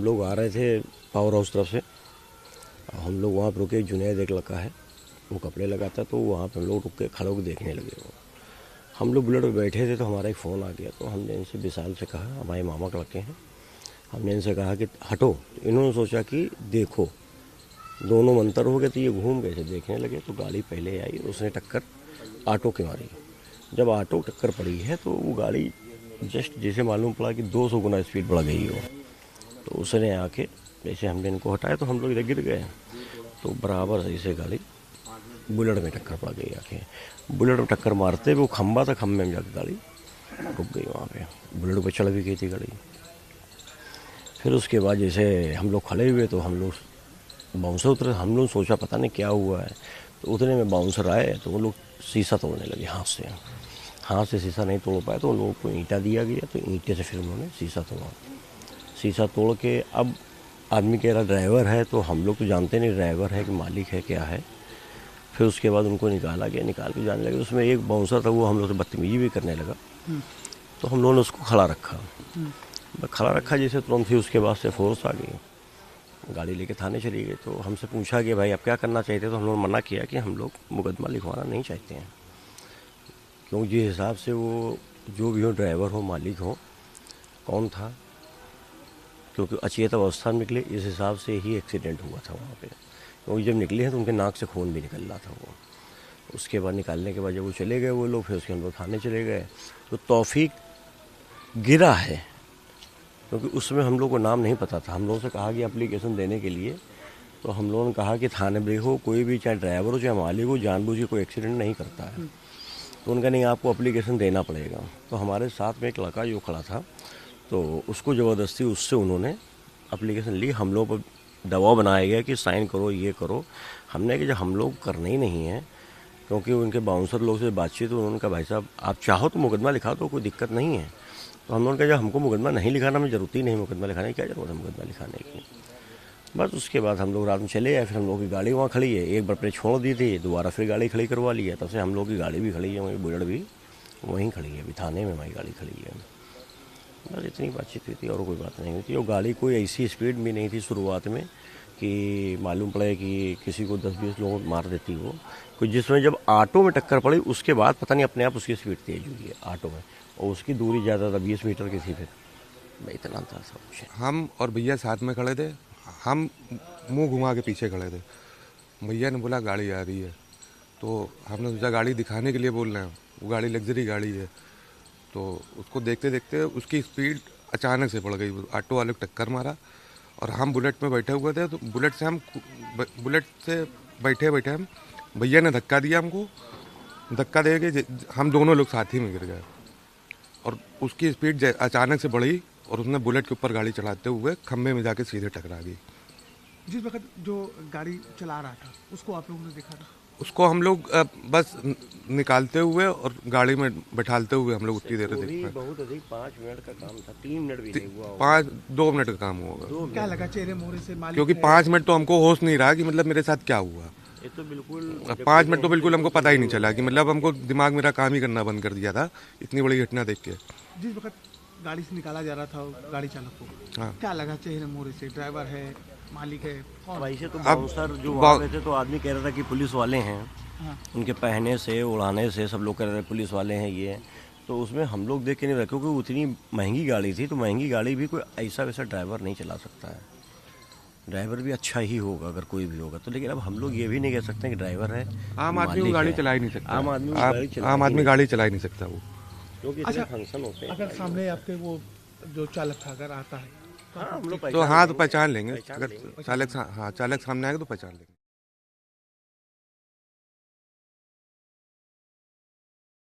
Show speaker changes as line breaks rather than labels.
लोग आ रहे थे पावर हाउस तरफ से। हम लोग वहाँ पर रुके, जुनैद एक लड़का है वो कपड़े लगाता, तो वहाँ पर हम लोग रुक के खड़े होकर देखने लगे। वो हम लोग बुलेट पर बैठे थे तो हमारा एक फ़ोन आ गया। तो हमने इनसे विशाल से कहा, हमारे मामा के लड़के हैं, हमने इनसे कहा कि हटो। तो इन्होंने सोचा कि देखो, दोनों मंतर हो गए तो ये घूम गए थे, देखने लगे। तो गाड़ी पहले आई, उसने टक्कर ऑटो की मारी। जब ऑटो टक्कर पड़ी है तो वो गाड़ी जस्ट जैसे मालूम पड़ा कि 200 गुना स्पीड बढ़ गई हो। तो उसने आके जैसे हमने इनको हटाया तो हम लोग इधर गिर गए। तो बराबर ऐसे गाड़ी बुलेट में टक्कर पड़ गई आके। बुलेट में टक्कर मारते वो खंबा था, खंबे में जाकर गाड़ी रुक गई वहाँ पे। बुलेट पर चढ़ भी गई थी गाड़ी। फिर उसके बाद जैसे हम लोग खड़े हुए तो हम लोग बाउंसर उतरे। हम लोग सोचा पता नहीं क्या हुआ है। तो उतने में बाउंसर आए तो वो लोग शीशा तोड़ने लगे हाथ से शीशा नहीं तोड़ पाए तो उन लोगों को ईंटा दिया गया। तो ईंटे से फिर उन्होंने शीशा तोड़ा। शीशा तोड़ के अब आदमी कह रहा ड्राइवर है, तो हम लोग तो जानते नहीं ड्राइवर है कि मालिक है क्या है। फिर उसके बाद उनको निकाला गया, निकाल के जाने लगे। उसमें एक बाउंसर था, वो हम लोग से बदतमीजी भी करने लगा। तो हम लोगों ने उसको खड़ा रखा जैसे तुरंत ही उसके बाद से फोर्स आ गई, गाड़ी लेके थाने चली गई। तो हमसे पूछा कि भाई आप क्या करना चाहते, तो हम लोगों ने मना किया कि हम लोग मुकदमा लिखवाना नहीं चाहते हैं, क्योंकि जिस हिसाब से वो जो भी हो, ड्राइवर हो मालिक हो, कौन था, क्योंकि अचेत अवस्था में निकले, इस हिसाब से ही एक्सीडेंट हुआ था वहाँ पे। क्योंकि जब निकले हैं तो उनके नाक से खून भी निकल रहा था वो। उसके बाद निकालने के बाद जब वो चले गए वो लोग, फिर उसके हम लोग थाने चले गए। तो तौफीक गिरा है, क्योंकि उसमें हम लोग को नाम नहीं पता था। हम लोगों से कहा कि एप्लीकेशन देने के लिए, तो हम लोगों ने कहा कि थाने में देखो, कोई भी चाहे ड्राइवर हो चाहे मालिक हो, जानबूझ के कोई एक्सीडेंट नहीं करता है। तो उनका नहीं, आपको एप्लीकेशन देना पड़ेगा। तो हमारे साथ में एक लड़का जो खड़ा था, तो उसको ज़बरदस्ती उससे उन्होंने एप्लीकेशन ली। हम लोग पर दबाव बनाया गया कि साइन करो, ये करो। हमने कि जब हम लोग करने ही नहीं है, क्योंकि उनके बाउंसर लोग से बातचीत, उन्होंने कहा भाई साहब आप चाहो तो मुकदमा लिखा दो, कोई दिक्कत नहीं है। तो हम लोगों ने कहा जब हमको मुकदमा नहीं लिखाना, हमें ज़रूरत ही नहीं मुकदमा लिखाने की, क्या ज़रूरत है मुकदमा लिखाने की। बस उसके बाद हम लोग रात में चले आए। फिर हम लोग की गाड़ी वहाँ खड़ी है, एक बार पे छोड़ दी थी, दोबारा फिर गाड़ी खड़ी करवा ली है। तब से हम लोग की गाड़ी भी खड़ी है, वहीं बुलेट भी वहीं खड़ी है, अभी थाने में हमारी गाड़ी खड़ी है। बस इतनी बातचीत हुई थी और कोई बात नहीं हुई थी। और गाड़ी कोई ऐसी स्पीड भी नहीं थी शुरुआत में कि मालूम पड़े कि किसी को 10-20 लोगों को मार देती वो। कुछ जिसमें जब ऑटो में टक्कर पड़ी उसके बाद पता नहीं अपने आप उसकी स्पीड तेज हुई है ऑटो में, और उसकी दूरी ज़्यादा था, 20 मीटर की थी। फिर इतना था सब कुछ।
हम और भैया साथ में खड़े थे, हम मुंह घुमा के पीछे खड़े थे। भैया ने बोला गाड़ी आ रही है, तो हमने सोचा गाड़ी दिखाने के लिए बोल रहे हैं, वो गाड़ी लग्जरी गाड़ी है। तो उसको देखते देखते उसकी स्पीड अचानक से बढ़ गई, ऑटो वाले को टक्कर मारा। और हम बुलेट में बैठे हुए थे, तो बुलेट से बैठे बैठे हम भैया ने धक्का दिया हमको। धक्का दे के हम दोनों लोग साथ ही में गिर गए, और उसकी स्पीड अचानक से बढ़ी और उसने बुलेट के ऊपर गाड़ी चलाते हुए खंबे में जाके सीधे टकरा गई।
जिस वक्त जो गाड़ी चला रहा था उसको आप लोगों ने देखा था?
उसको हम लोग बस निकालते हुए और गाड़ी में बैठालते हुए हम लोग उतनी देर देख पाए।
बहुत अधिक 5 मिनट का काम था, 3 मिनट भी नहीं हुआ।
2 मिनट का काम होगा।
क्या लगा चेहरे मोहरे से मालिक?
क्योंकि 5 मिनट तो हमको होश नहीं रहा कि मतलब मेरे साथ क्या हुआ।
ये तो बिल्कुल
5 मिनट तो बिल्कुल हमको पता ही नहीं चला कि मतलब हमको दिमाग मेरा काम ही करना बंद कर दिया था इतनी बड़ी घटना देख के।
जिस वक्त गाड़ी से निकाला जा रहा था गाड़ी चालक को,
हाँ,
क्या लगा चेहरे मोहरे से? ड्राइवर है, मालिक है,
अब ऐसे तो बाउंसर जो वहाँ पे थे तो आदमी कह रहा था कि पुलिस वाले हैं।
हाँ।
उनके पहने से उड़ाने से सब लोग कह रहे थे पुलिस वाले हैं ये। तो उसमें हम लोग देख के नहीं रहे, क्योंकि उतनी महंगी गाड़ी थी। तो महंगी गाड़ी भी कोई ऐसा वैसा ड्राइवर नहीं चला सकता है। ड्राइवर भी अच्छा ही होगा अगर कोई भी होगा तो। लेकिन अब हम लोग ये भी नहीं कह सकते कि ड्राइवर है,
आम आदमी वो गाड़ी चला ही नहीं सकता।
आम आदमी
गाड़ी चला ही नहीं सकता वो,
क्योंकि इतने फंक्शन होते हैं।
अगर सामने आपके वो जो चालक था अगर आता है
हाँ, हम लोग
तो हाँ तो पहचान लेंगे। अगर चालक सामने आएगा तो पहचान लेंगे।